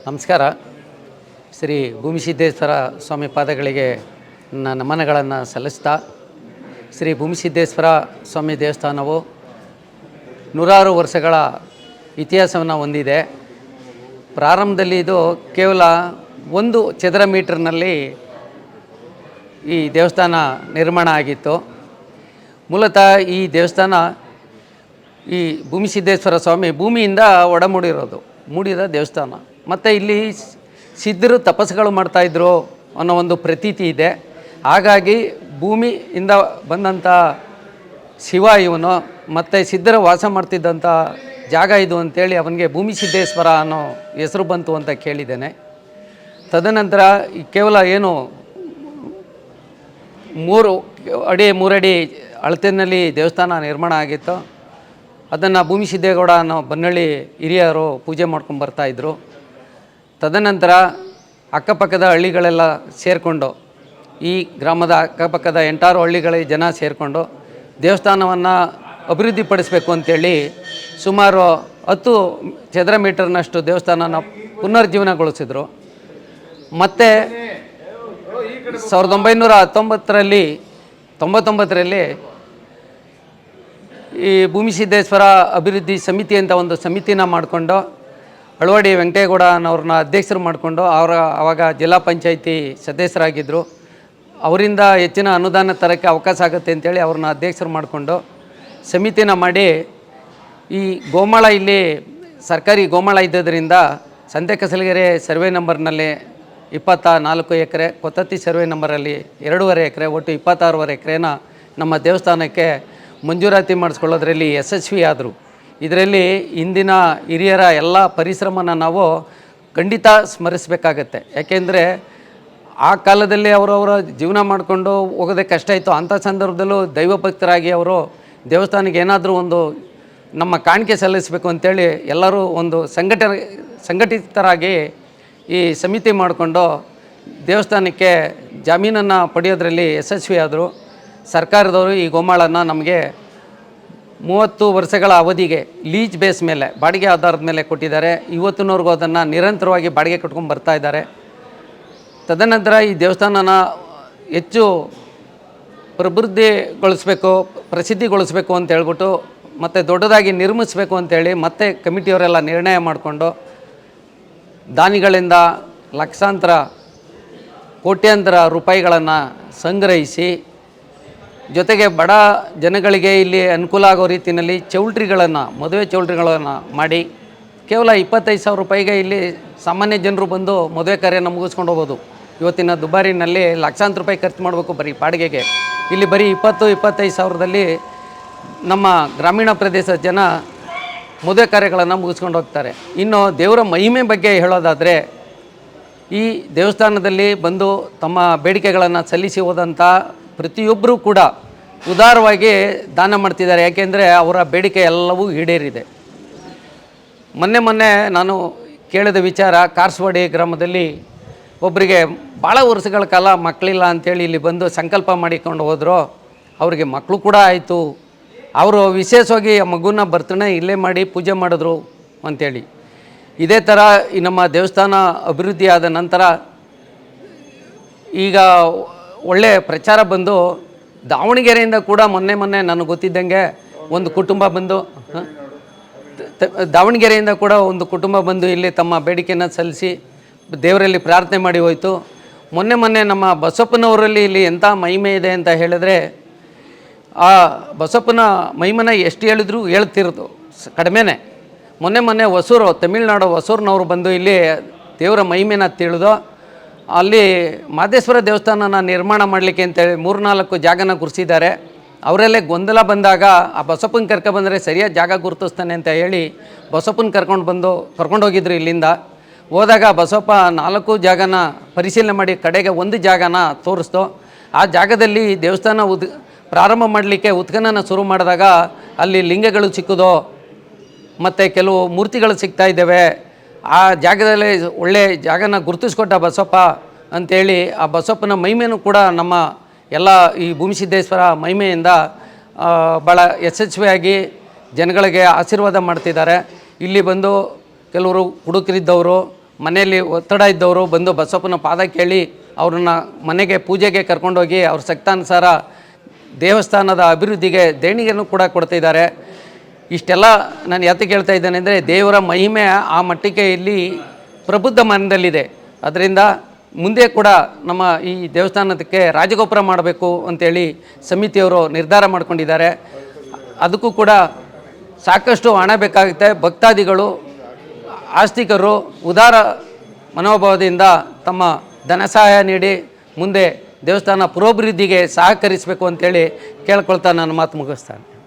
ನಮಸ್ಕಾರ. ಶ್ರೀ ಭೂಮಿಸಿದ್ದೇಶ್ವರ ಸ್ವಾಮಿ ಪಾದಗಳಿಗೆ ನನ್ನ ನಮನಗಳನ್ನು ಸಲ್ಲಿಸ್ತಾ, ಶ್ರೀ ಭೂಮಿಸಿದ್ದೇಶ್ವರ ಸ್ವಾಮಿ ದೇವಸ್ಥಾನವು ನೂರಾರು ವರ್ಷಗಳ ಇತಿಹಾಸವನ್ನು ಹೊಂದಿದೆ. ಪ್ರಾರಂಭದಲ್ಲಿ ಇದು ಕೇವಲ 1 ಚದರ ಮೀಟರ್ನಲ್ಲಿ ಈ ದೇವಸ್ಥಾನ ನಿರ್ಮಾಣ ಆಗಿತ್ತು. ಮೂಲತಃ ಈ ದೇವಸ್ಥಾನ ಈ ಭೂಮಿಸಿದ್ದೇಶ್ವರ ಸ್ವಾಮಿ ಭೂಮಿಯಿಂದ ಮೂಡಿದ ದೇವಸ್ಥಾನ. ಮತ್ತು ಇಲ್ಲಿ ಸಿದ್ಧರು ತಪಸ್ಸುಗಳು ಮಾಡ್ತಾಯಿದ್ರು ಅನ್ನೋ ಒಂದು ಪ್ರತೀತಿ ಇದೆ. ಹಾಗಾಗಿ ಭೂಮಿಯಿಂದ ಬಂದಂಥ ಶಿವ ಇವನು, ಮತ್ತು ಸಿದ್ಧರು ವಾಸ ಮಾಡ್ತಿದ್ದಂಥ ಜಾಗ ಇದು ಅಂಥೇಳಿ ಅವನಿಗೆ ಭೂಮಿಸಿದ್ದೇಶ್ವರ ಅನ್ನೋ ಹೆಸರು ಬಂತು ಅಂತ ಕೇಳಿದ್ದೇನೆ. ತದನಂತರ ಕೇವಲ 3 ಅಡಿ ಅಳತೆಯಲ್ಲಿ ದೇವಸ್ಥಾನ ನಿರ್ಮಾಣ ಆಗಿತ್ತು. ಅದನ್ನು ಭೂಮಿಸಿದ್ದೇಗೌಡ ಅನ್ನೋ ಬನ್ನಳ್ಳಿ ಹಿರಿಯರು ಪೂಜೆ ಮಾಡ್ಕೊಂಡು ಬರ್ತಾಯಿದ್ರು. ತದನಂತರ ಅಕ್ಕಪಕ್ಕದ ಹಳ್ಳಿಗಳೆಲ್ಲ ಸೇರಿಕೊಂಡು, ಈ ಗ್ರಾಮದ ಅಕ್ಕಪಕ್ಕದ 8-6 ಹಳ್ಳಿಗಳ ಜನ ಸೇರಿಕೊಂಡು ದೇವಸ್ಥಾನವನ್ನು ಅಭಿವೃದ್ಧಿಪಡಿಸಬೇಕು ಅಂತೇಳಿ ಸುಮಾರು 10 ಚದರ ಮೀಟರ್ನಷ್ಟು ದೇವಸ್ಥಾನನ ಪುನರ್ಜೀವನಗೊಳಿಸಿದರು. ಮತ್ತು 1999ರಲ್ಲಿ ಈ ಭೂಮಿಸಿದ್ದೇಶ್ವರ ಅಭಿವೃದ್ಧಿ ಸಮಿತಿ ಅಂತ ಒಂದು ಸಮಿತಿನ ಮಾಡಿಕೊಂಡು ಅಳವಾಡಿ ವೆಂಕಟೇಗೌಡ ಅನ್ನೋರನ್ನ ಅಧ್ಯಕ್ಷರು ಮಾಡಿಕೊಂಡು ಆವಾಗ ಜಿಲ್ಲಾ ಪಂಚಾಯಿತಿ ಸದಸ್ಯರಾಗಿದ್ದರು. ಅವರಿಂದ ಹೆಚ್ಚಿನ ಅನುದಾನ ತರೋಕ್ಕೆ ಅವಕಾಶ ಆಗುತ್ತೆ ಅಂತೇಳಿ ಅವ್ರನ್ನ ಅಧ್ಯಕ್ಷರು ಮಾಡಿಕೊಂಡು ಸಮಿತಿನ ಮಾಡಿ, ಈ ಗೋಮಾಳ ಇಲ್ಲಿ ಸರ್ಕಾರಿ ಗೋಮಾಳ ಇದ್ದದರಿಂದ ಸಂತೆಕಸಲಗೆರೆ ಸರ್ವೆ ನಂಬರ್ನಲ್ಲಿ 24 ಎಕರೆ, ಕೊತ್ತತ್ತಿ ಸರ್ವೆ ನಂಬರಲ್ಲಿ 2.5 ಎಕರೆ, ಒಟ್ಟು 26.5 ಎಕರೆನ ನಮ್ಮ ದೇವಸ್ಥಾನಕ್ಕೆ ಮಂಜೂರಾತಿ ಮಾಡಿಸ್ಕೊಳ್ಳೋದ್ರಲ್ಲಿ ಯಶಸ್ವಿ ಆದರು. ಇದರಲ್ಲಿ ಇಂದಿನ ಹಿರಿಯರ ಎಲ್ಲ ಪರಿಶ್ರಮನ ನಾವು ಖಂಡಿತ ಸ್ಮರಿಸಬೇಕಾಗತ್ತೆ. ಯಾಕೆಂದರೆ ಆ ಕಾಲದಲ್ಲಿ ಅವರವರ ಜೀವನ ಮಾಡಿಕೊಂಡು ಹೋಗೋದೇ ಕಷ್ಟ ಇತ್ತು. ಅಂಥ ಸಂದರ್ಭದಲ್ಲೂ ದೈವಭಕ್ತರಾಗಿ ಅವರು ದೇವಸ್ಥಾನಕ್ಕೆ ಏನಾದರೂ ಒಂದು ನಮ್ಮ ಕಾಣಿಕೆ ಸಲ್ಲಿಸಬೇಕು ಅಂತೇಳಿ ಎಲ್ಲರೂ ಒಂದು ಸಂಘಟಿತರಾಗಿ ಈ ಸಮಿತಿ ಮಾಡಿಕೊಂಡು ದೇವಸ್ಥಾನಕ್ಕೆ ಜಮೀನನ್ನು ಪಡೆಯೋದ್ರಲ್ಲಿ ಯಶಸ್ವಿಯಾದರು. ಸರ್ಕಾರದವರು ಈ ಗೋಮಾಳನ್ನು ನಮಗೆ 30 ವರ್ಷಗಳ ಅವಧಿಗೆ ಲೀಜ್ ಬೇಸ್ ಮೇಲೆ, ಬಾಡಿಗೆ ಆಧಾರದ ಮೇಲೆ ಕೊಟ್ಟಿದ್ದಾರೆ. ಇವತ್ತಿನವರೆಗೂ ಅದನ್ನು ನಿರಂತರವಾಗಿ ಬಾಡಿಗೆ ಕಟ್ಕೊಂಡು ಬರ್ತಾಯಿದ್ದಾರೆ. ತದನಂತರ ಈ ದೇವಸ್ಥಾನನ ಹೆಚ್ಚು ಪ್ರಸಿದ್ಧಿಗೊಳಿಸಬೇಕು ಅಂತ ಹೇಳ್ಬಿಟ್ಟು, ಮತ್ತು ದೊಡ್ಡದಾಗಿ ನಿರ್ಮಿಸಬೇಕು ಅಂತೇಳಿ ಮತ್ತೆ ಕಮಿಟಿಯವರೆಲ್ಲ ನಿರ್ಣಯ ಮಾಡಿಕೊಂಡು ದಾನಿಗಳಿಂದ ಲಕ್ಷಾಂತರ ಕೋಟ್ಯಾಂತರ ರೂಪಾಯಿಗಳನ್ನು ಸಂಗ್ರಹಿಸಿ, ಜೊತೆಗೆ ಬಡ ಜನಗಳಿಗೆ ಇಲ್ಲಿ ಅನುಕೂಲ ಆಗೋ ರೀತಿಯಲ್ಲಿ ಮದುವೆ ಚೌಲ್ಟ್ರಿಗಳನ್ನು ಮಾಡಿ ಕೇವಲ 25,000 ರೂಪಾಯಿಗೆ ಇಲ್ಲಿ ಸಾಮಾನ್ಯ ಜನರು ಬಂದು ಮದುವೆ ಕಾರ್ಯನ ಮುಗಿಸ್ಕೊಂಡು ಹೋಗ್ಬೋದು. ಇವತ್ತಿನ ದುಬಾರಿನಲ್ಲಿ ಲಕ್ಷಾಂತರ ರೂಪಾಯಿ ಖರ್ಚು ಮಾಡಬೇಕು ಬರೀ ಬಾಡಿಗೆಗೆ. ಇಲ್ಲಿ ಬರೀ 20-25 ಸಾವಿರದಲ್ಲಿ ನಮ್ಮ ಗ್ರಾಮೀಣ ಪ್ರದೇಶದ ಜನ ಮದುವೆ ಕಾರ್ಯಗಳನ್ನು ಮುಗಿಸ್ಕೊಂಡು ಹೋಗ್ತಾರೆ. ಇನ್ನು ದೇವರ ಮಹಿಮೆ ಬಗ್ಗೆ ಹೇಳೋದಾದರೆ, ಈ ದೇವಸ್ಥಾನದಲ್ಲಿ ಬಂದು ತಮ್ಮ ಬೇಡಿಕೆಗಳನ್ನು ಸಲ್ಲಿಸಿ ಹೋದಂಥ ಪ್ರತಿಯೊಬ್ಬರೂ ಕೂಡ ಉದಾರವಾಗಿ ದಾನ ಮಾಡ್ತಿದ್ದಾರೆ. ಯಾಕೆಂದರೆ ಅವರ ಬೇಡಿಕೆ ಎಲ್ಲವೂ ಈಡೇರಿದೆ. ಮೊನ್ನೆ ನಾನು ಕೇಳಿದ ವಿಚಾರ, ಕಾರ್ಸ್ವಾಡಿ ಗ್ರಾಮದಲ್ಲಿ ಒಬ್ಬರಿಗೆ ಭಾಳ ವರ್ಷಗಳ ಕಾಲ ಮಕ್ಕಳಿಲ್ಲ ಅಂಥೇಳಿ ಇಲ್ಲಿ ಬಂದು ಸಂಕಲ್ಪ ಮಾಡಿಕೊಂಡು ಹೋದರು. ಅವರಿಗೆ ಮಕ್ಕಳು ಕೂಡ ಆಯಿತು. ಅವರು ವಿಶೇಷವಾಗಿ ಆ ಮಗುನ ಬರ್ತಡೇ ಇಲ್ಲೇ ಮಾಡಿ ಪೂಜೆ ಮಾಡಿದ್ರು ಅಂಥೇಳಿ. ಇದೇ ಥರ ಈ ನಮ್ಮ ದೇವಸ್ಥಾನ ಅಭಿವೃದ್ಧಿ ಆದ ನಂತರ ಈಗ ಒಳ್ಳೆಯ ಪ್ರಚಾರ ಬಂದು ದಾವಣಗೆರೆಯಿಂದ ಕೂಡ ಮೊನ್ನೆ ನನಗೆ ಗೊತ್ತಿದ್ದಂಗೆ ಒಂದು ಕುಟುಂಬ ಬಂದು ದಾವಣಗೆರೆಯಿಂದ ಕೂಡ ಒಂದು ಕುಟುಂಬ ಬಂದು ಇಲ್ಲಿ ತಮ್ಮ ಬೇಡಿಕೆಯನ್ನು ಸಲ್ಲಿಸಿ ದೇವರಲ್ಲಿ ಪ್ರಾರ್ಥನೆ ಮಾಡಿ ಹೋಯಿತು. ಮೊನ್ನೆ ನಮ್ಮ ಬಸಪ್ಪನವರಲ್ಲಿ ಇಲ್ಲಿ ಎಂಥ ಮಹಿಮೆ ಇದೆ ಅಂತ ಹೇಳಿದ್ರೆ, ಆ ಬಸಪ್ಪನ ಮಹಿಮನ ಎಷ್ಟು ಹೇಳಿದ್ರು ಹೇಳ್ತಿರೋದು ಕಡಿಮೆನೇ. ಮೊನ್ನೆ ತಮಿಳ್ನಾಡು ಹೊಸೂರಿನವರು ಬಂದು ಇಲ್ಲಿ ದೇವರ ಮಹಿಮೆನ ತಿಳಿದು ಅಲ್ಲಿ ಮಾದೇಶ್ವರ ದೇವಸ್ಥಾನನ ನಿರ್ಮಾಣ ಮಾಡಲಿಕ್ಕೆ ಅಂತೇಳಿ 3-4 ಜಾಗನ ಗುರುತಿಸಿದ್ದಾರೆ. ಅವರಲ್ಲೇ ಗೊಂದಲ ಬಂದಾಗ ಆ ಬಸಪ್ಪನ ಕರ್ಕೊಬಂದರೆ ಸರಿಯಾದ ಜಾಗ ಗುರುತಿಸ್ತಾನೆ ಅಂತ ಹೇಳಿ ಬಸಪ್ಪನ ಕರ್ಕೊಂಡೋಗಿದ್ರು. ಇಲ್ಲಿಂದ ಹೋದಾಗ ಬಸಪ್ಪ 4 ಜಾಗನ ಪರಿಶೀಲನೆ ಮಾಡಿ ಕಡೆಗೆ 1 ಜಾಗನ ತೋರಿಸ್ತು. ಆ ಜಾಗದಲ್ಲಿ ದೇವಸ್ಥಾನ ಪ್ರಾರಂಭ ಮಾಡಲಿಕ್ಕೆ ಉತ್ಖನನ ಶುರು ಮಾಡಿದಾಗ ಅಲ್ಲಿ ಲಿಂಗಗಳು ಸಿಕ್ಕೋದು ಮತ್ತು ಕೆಲವು ಮೂರ್ತಿಗಳು ಸಿಗ್ತಾ ಇದ್ದಾವೆ. ಆ ಜಾಗದಲ್ಲಿ ಒಳ್ಳೆಯ ಜಾಗನ ಗುರುತಿಸ್ಕೊಟ್ಟ ಬಸಪ್ಪ ಅಂಥೇಳಿ ಆ ಬಸಪ್ಪನ ಮಹಿಮೆನೂ ಕೂಡ ನಮ್ಮ ಎಲ್ಲ ಈ ಭೂಮಿಸಿದ್ದೇಶ್ವರ ಮಹಿಮೆಯಿಂದ ಭಾಳ ಯಶಸ್ವಿಯಾಗಿ ಜನಗಳಿಗೆ ಆಶೀರ್ವಾದ ಮಾಡ್ತಿದ್ದಾರೆ. ಇಲ್ಲಿ ಬಂದು ಕೆಲವರು ಹುಡುಕರಿದ್ದವರು, ಮನೆಯಲ್ಲಿ ಒತ್ತಡ ಇದ್ದವರು ಬಂದು ಬಸಪ್ಪನ ಪಾದ ಕೇಳಿ ಅವ್ರನ್ನ ಮನೆಗೆ ಪೂಜೆಗೆ ಕರ್ಕೊಂಡೋಗಿ ಅವ್ರ ಶಕ್ತಾನುಸಾರ ದೇವಸ್ಥಾನದ ಅಭಿವೃದ್ಧಿಗೆ ದೇಣಿಗೆಯನ್ನು ಕೂಡ ಕೊಡ್ತಿದ್ದಾರೆ. ಇಷ್ಟೆಲ್ಲ ನಾನು ಯಾತಕ್ಕೆ ಹೇಳ್ತಾ ಇದ್ದೇನೆ ಅಂದರೆ, ದೇವರ ಮಹಿಮೆ ಆ ಮಟ್ಟಿಗೆ ಇಲ್ಲಿ ಪ್ರಬುದ್ಧ ಮನದಲ್ಲಿದೆ. ಅದರಿಂದ ಮುಂದೆ ಕೂಡ ನಮ್ಮ ಈ ದೇವಸ್ಥಾನಕ್ಕೆ ರಾಜಗೋಪುರ ಮಾಡಬೇಕು ಅಂತೇಳಿ ಸಮಿತಿಯವರು ನಿರ್ಧಾರ ಮಾಡ್ಕೊಂಡಿದ್ದಾರೆ. ಅದಕ್ಕೂ ಕೂಡ ಸಾಕಷ್ಟು ಹಣ ಬೇಕಾಗುತ್ತೆ. ಭಕ್ತಾದಿಗಳು, ಆಸ್ತಿಕರು ಉದಾರ ಮನೋಭಾವದಿಂದ ತಮ್ಮ ಧನ ಸಹಾಯ ನೀಡಿ ಮುಂದೆ ದೇವಸ್ಥಾನ ಪುರೋಭಿವೃದ್ಧಿಗೆ ಸಹಕರಿಸಬೇಕು ಅಂತೇಳಿ ಕೇಳ್ಕೊಳ್ತಾ ನಾನು ಮಾತು ಮುಗಿಸ್ತಾನೆ.